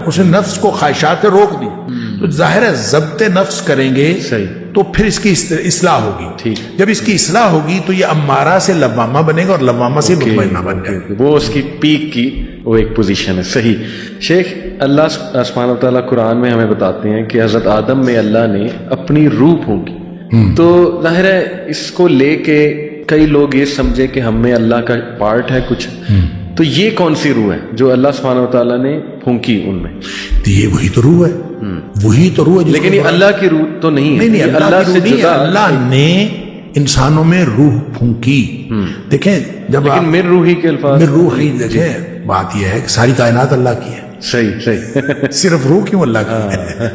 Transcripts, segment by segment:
اس نے نفس کو خواہشات سے روک دیا. تو ظاہر ہے ضبط نفس کریں گے تو پھر اس کی اصلاح ہوگی. جب اس کی اصلاح ہوگی تو یہ امارہ سے لوامہ بنے گا اور لوامہ سے مطمئنہ بن جائے گا. وہ اس کی پیک کی وہ ایک پوزیشن ہے. صحیح. شیخ، اللہ سبحانہ وتعالیٰ قرآن میں ہمیں بتاتے ہیں کہ حضرت آدم میں اللہ نے اپنی روح پھونکی. تو ظاہر ہے اس کو لے کے کئی لوگ یہ سمجھے کہ ہم میں اللہ کا پارٹ ہے کچھ. تو یہ کون سی روح ہے جو اللہ سبحانہ وتعالیٰ نے پھونکی ان میں؟ تو یہ وہی تو روح ہے، وہی تو روح ہے. لیکن یہ اللہ کی روح تو نہیں ہے. نہیں، اللہ سے جدا. اللہ نے انسانوں میں روح پھونکی. دیکھیں جب لیکن من روحی کے الفاظ، من روحی، دیکھیں بات یہ ہے کہ ساری کائنات اللہ کی ہے. صحیح. صرف روح کیوں اللہ کی ہے؟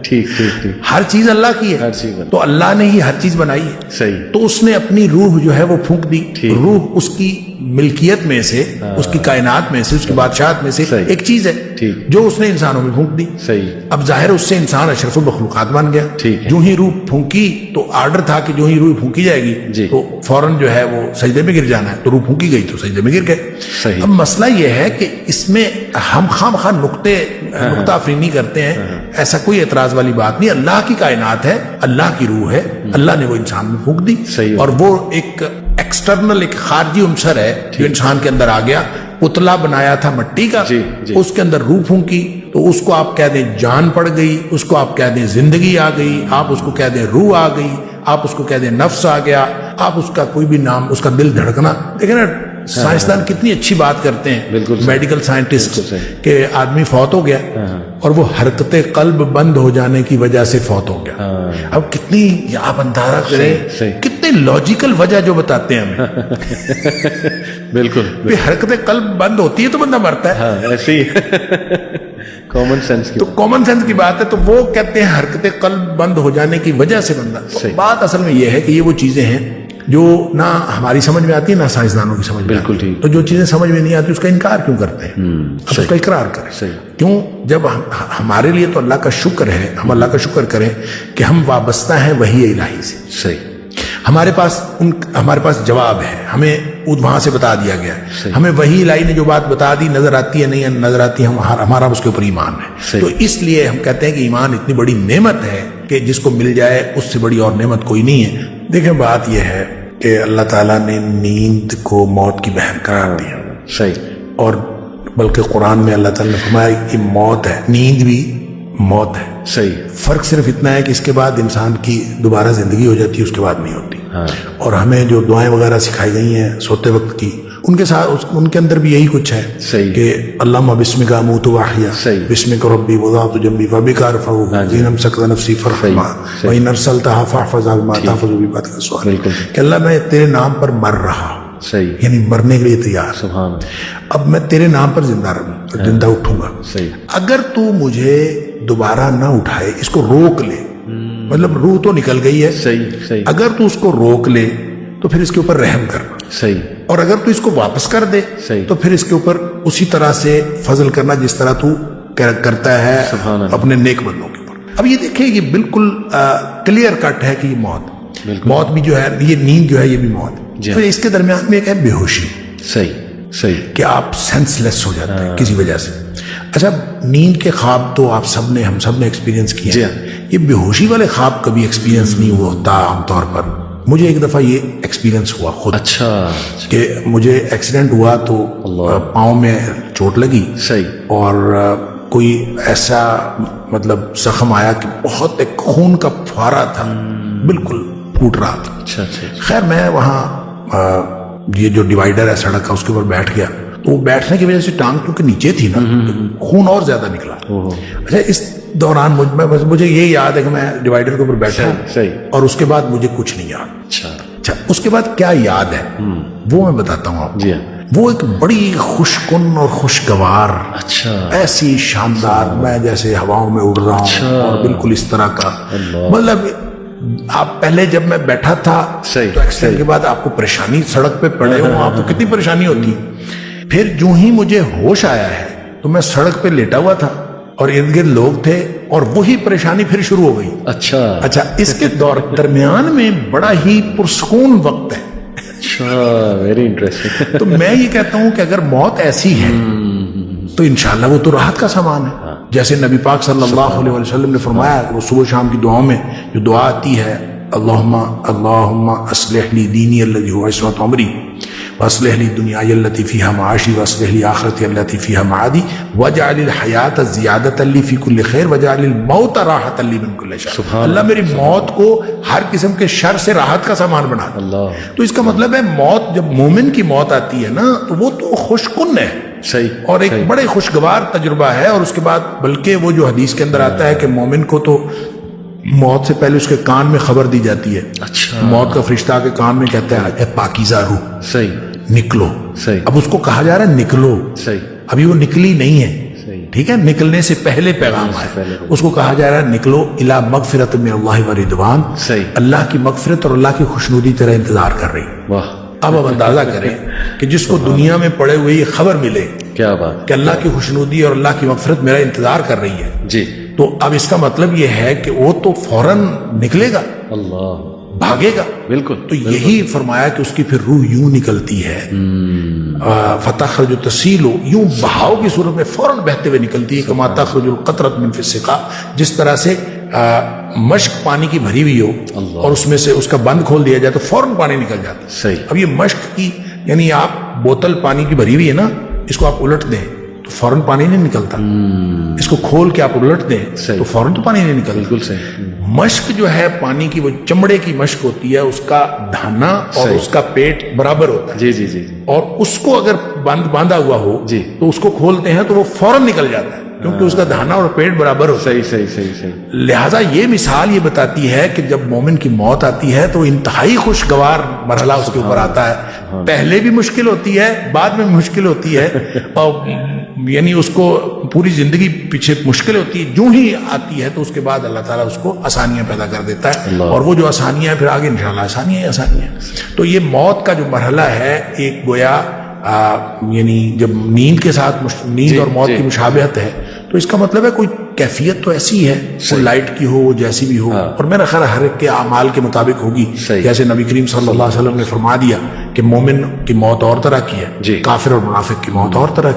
ٹھیک ٹھیک ٹھیک. ہر چیز اللہ کی ہے. ہر چیز تو اللہ نے ہی ہر چیز بنائی ہے. صحیح. تو اس نے اپنی روح جو ہے وہ پھونک دی. روح اس کی ملکیت میں سے، اس کی کائنات میں سے، اس کی بادشاہت میں سے ایک چیز ہے جو اس نے انسانوں میں پھونک دی. صحیح. اب ظاہر اس سے انسان اشرف المخلوقات بن گیا. جو ہی روح پھونکی تو آرڈر تھا کہ جو ہی روح پھونکی جائے گی تو فوراً جو ہے وہ سجدے میں گر جانا ہے. تو روح پھونکی گئی تو سجدے میں گر گئے. اب مسئلہ یہ ہے کہ اس میں ہم خواہ نقطہ افرینی کرتے ہیں. ایسا کوئی اعتراض والی بات نہیں. اللہ کی کائنات ہے، اللہ کی روح ہے، اللہ نے وہ انسان میں پھونک دی. اور وہ ایک ایکسٹرنل، ایک خارجی عنصر ہے جو انسان کے اندر آ گیا. پتلا بنایا تھا مٹی کا، اس کے اندر روح پھونکی تو اس کو آپ کہہ دیں جان پڑ گئی، اس کو آپ کہہ دیں زندگی آ گئی، آپ اس کو کہہ دیں روح آ گئی، آپ اس کو کہہ دیں نفس آ گیا، آپ اس کا کوئی بھی نام، اس کا دل دھڑکنا. دیکھیں نا سائنسدان کتنی اچھی بات کرتے ہیں، میڈیکل سائنٹسٹ، کہ آدمی فوت ہو گیا اور وہ حرکت قلب بند ہو جانے کی وجہ سے فوت ہو گیا. اب کتنی آپ اندازہ کریں کتنے لاجیکل وجہ جو بتاتے ہیں ہمیں. بالکل. حرکت قلب بند ہوتی ہے تو بندہ مرتا ہے. ایسے ہی کامن سینس کی، تو کامن سینس کی بات ہے. تو وہ کہتے ہیں حرکت قلب بند ہو جانے کی وجہ سے بندہ. بات اصل میں یہ ہے کہ یہ وہ چیزیں ہیں جو نہ ہماری سمجھ میں آتی ہے نہ سائنسدانوں کی سمجھ میں آتی. بالکل ٹھیک. تو جو چیزیں سمجھ میں نہیں آتی اس کا انکار کیوں کرتے ہیں؟ اس کا اقرار کریں. کیوں؟ جب ہمارے لیے تو اللہ کا شکر ہے، ہم اللہ کا شکر کریں کہ ہم وابستہ ہیں وحی الہی سے. صحیح. ہمارے پاس جواب ہے، ہمیں وہاں سے بتا دیا گیا ہے. ہمیں وحی الہی نے جو بات بتا دی نظر آتی ہے نہیں نظر آتی ہے، ہمارا اس کے اوپر ایمان ہے. تو اس لیے ہم کہتے ہیں کہ ایمان اتنی بڑی نعمت ہے کہ جس کو مل جائے اس سے بڑی اور نعمت کوئی نہیں ہے. دیکھیں بات یہ ہے کہ اللہ تعالیٰ نے نیند کو موت کی بہن قرار دیا. صحیح. اور بلکہ قرآن میں اللہ تعالیٰ نے فرمایا کہ موت ہے، نیند بھی موت ہے. صحیح. فرق صرف اتنا ہے کہ اس کے بعد انسان کی دوبارہ زندگی ہو جاتی ہے، اس کے بعد نہیں ہوتی. اور ہمیں جو دعائیں وغیرہ سکھائی گئی ہیں سوتے وقت کی، ان کے ساتھ ان کے اندر بھی یہی کچھ ہے کہ اللہم بسمک اموت واحیا، بسمک ربی وضعت جنبی وبک ارفع، ان امسکت نفسی فارحمها وان ارسلتها فاحفظها بما تحفظ بعبادک الصالحین، کہ اللہ میں تیرے نام پر مر رہا ہوں. صحیح. یعنی مرنے کے لیے تیار. سبحان اللہ. اب میں تیرے نام پر زندہ اٹھوں گا. صحیح. اگر تو مجھے دوبارہ نہ اٹھائے، اس کو روک لے، مطلب روح تو نکل گئی ہے. صحیح. اگر تو اس کو روک لے تو پھر اس کے اوپر رحم کرنا. صحیح. اور اگر تو اس کو واپس کر دے تو پھر اس کے اوپر اسی طرح سے فضل کرنا جس طرح تو کرتا ہے اپنے نیک بندوں کے اوپر. اب یہ دیکھیں یہ بالکل کلیئر کٹ ہے کہ یہ موت بھی جو ہے، یہ نیند جو ہے یہ بھی موت. پھر اس کے درمیان میں ایک ہے بے ہوشی. صحیح. کہ آپ سینس لیس ہو جاتے ہیں کسی وجہ سے. اچھا، نیند کے خواب تو ہم سب نے ایکسپیرینس کیے ہیں. یہ بے ہوشی والے خواب کبھی ایکسپیرینس نہیں ہوتا عام طور پر. مجھے ایک دفعہ یہ ایکسپیرینس ہوا خود. اچھا. کہ مجھے ایکسیڈنٹ ہوا تو پاؤں میں چوٹ لگی. صحیح. اور کوئی ایسا مطلب زخم آیا کہ بہت ایک خون کا فوارہ تھا، بالکل پھوٹ رہا تھا. اچھا. خیر میں وہاں یہ جو ڈیوائیڈر ہے سڑک کا اس کے اوپر بیٹھ گیا. تو وہ بیٹھنے کی وجہ سے ٹانگ کیونکہ نیچے تھی نا، خون اور زیادہ نکلا. اچھا، اس دوران مجھے یہ یاد ہے کہ میں ڈیوائیڈر کے اوپر بیٹھا اور اس کے بعد مجھے کچھ نہیں یاد. اچھا، اس کے بعد کیا یاد ہے وہ میں بتاتا ہوں آپ. وہ ایک بڑی خوشکن اور خوشگوار، ایسی شاندار، میں جیسے ہواؤں میں اڑ رہا ہوں اور بالکل اس طرح کا. مطلب آپ پہلے جب میں بیٹھا تھا تو ایکسیڈنٹ کے بعد آپ کو پریشانی، سڑک پہ پڑے ہوں آپ کو کتنی پریشانی ہوتی. پھر جو ہی مجھے ہوش آیا ہے تو میں سڑک پہ لیٹا ہوا تھا اور ارد گرد لوگ تھے اور وہی پریشانی پھر شروع ہو گئی. اچھا، اس کے درمیان میں بڑا ہی پرسکون وقت ہے. Very interesting. تو میں یہ کہتا ہوں کہ اگر موت ایسی ہے تو انشاءاللہ وہ تو راحت کا سامان ہے. جیسے نبی پاک صلی اللہ علیہ وسلم نے فرمایا وہ صبح شام کی دعاؤں میں جو دعا آتی ہے اللہم اصلح لی دینی الذی هو عصمۃ امری واصلح لی دنیای التی فیہا معاشی واصلح لی آخرتی التی فیہا معادی واجعل الحیات زیادۃ لی فی کل خیر واجعل الموت راحۃ لی من کل شر. اللہ میری موت کو ہر قسم کے شر سے راحت کا سامان بنا دے. اللہ. تو اس کا مطلب ہے موت جب مومن کی موت آتی ہے نا تو وہ تو خوش کن ہے صحیح اور ایک بڑے خوشگوار تجربہ ہے. اور اس کے بعد بلکہ وہ جو حدیث کے اندر آتا ہے کہ مومن کو تو موت سے پہلے اس کے کان میں خبر دی جاتی ہے. اچھا. موت کا فرشتہ کے کان میں کہتا ہے اے پاکیزہ روح صحیح نکلو. صحیح. اب اس کو کہا جا رہا ہے نکلو. صحیح. ابھی وہ نکلی نہیں ہے. صحیح. ٹھیک ہے نکلنے سے پہلے پیغام ہے. اس کو کہا جا رہا ہے نکلو الی مغفرت من اللہ و رضوان. صحیح. اللہ کی مغفرت اور اللہ کی خوشنودی تیرا انتظار کر رہی. واہ. اب اندازہ کریں کہ جس کو دنیا میں پڑے ہوئے یہ خبر ملے کیا بات کہ اللہ کی خوشنودی اور اللہ کی مغفرت میرا انتظار کر رہی ہے جی. تو اب اس کا مطلب یہ ہے کہ وہ تو فوراً نکلے گا اللہ بھاگے گا. بالکل. تو یہی فرمایا کہ اس کی پھر روح یوں نکلتی ہے فتخرج تسیل یوں بہاؤ کی صورت میں فوراً بہتے ہوئے نکلتی ہے کما تخرج القطرۃ من فی السقا. جس طرح سے مشک پانی کی بھری ہوئی ہو اور اس میں سے اس کا بند کھول دیا جائے تو فوراً پانی نکل جاتا ہے. صحیح. اب یہ مشک کی یعنی آپ بوتل پانی کی بھری ہوئی ہے نا اس کو آپ الٹ دیں تو فوراً پانی نہیں نکلتا. اس کو کھول کے آپ الٹ دیں تو فوراً تو پانی نہیں نکلتا. بالکل صحیح. مشک جو ہے پانی کی وہ چمڑے کی مشک ہوتی ہے اس کا دھانا اور اس کا پیٹ برابر ہوتا ہے. جی جی جی. اور اس کو اگر باندھا ہوا ہو جی تو اس کو کھولتے ہیں تو وہ فوراً نکل جاتا ہے کیونکہ اس کا دھانا اور پیٹ برابر ہوتا ہے. صحیح صحیح صحیح صحیح. لہٰذا یہ مثال یہ بتاتی ہے کہ جب مومن کی موت آتی ہے تو انتہائی خوشگوار مرحلہ اس کے اوپر آتا ہے. پہلے بھی مشکل ہوتی ہے بعد میں مشکل ہوتی ہے اور یعنی اس کو پوری زندگی پیچھے مشکل ہوتی ہے. جو ہی آتی ہے تو اس کے بعد اللہ تعالیٰ اس کو آسانیاں پیدا کر دیتا ہے اور وہ جو آسانیاں پھر آگے انشاءاللہ آسانیاں ہی آسانیاں. تو یہ موت کا جو مرحلہ ہے ایک گویا یعنی جب نیند کے ساتھ نیند اور موت کی مشابہت ہے تو اس کا مطلب ہے کوئی کیفیت تو ایسی ہے وہ لائٹ کی ہو جیسی بھی ہو اور میرا خیال ہر ایک کے اعمال کے مطابق ہوگی. جیسے نبی کریم صلی اللہ علیہ وسلم نے فرما دیا کہ مومن کی موت اور طرح کی ہے کافر اور منافق کی موت اور طرح کی.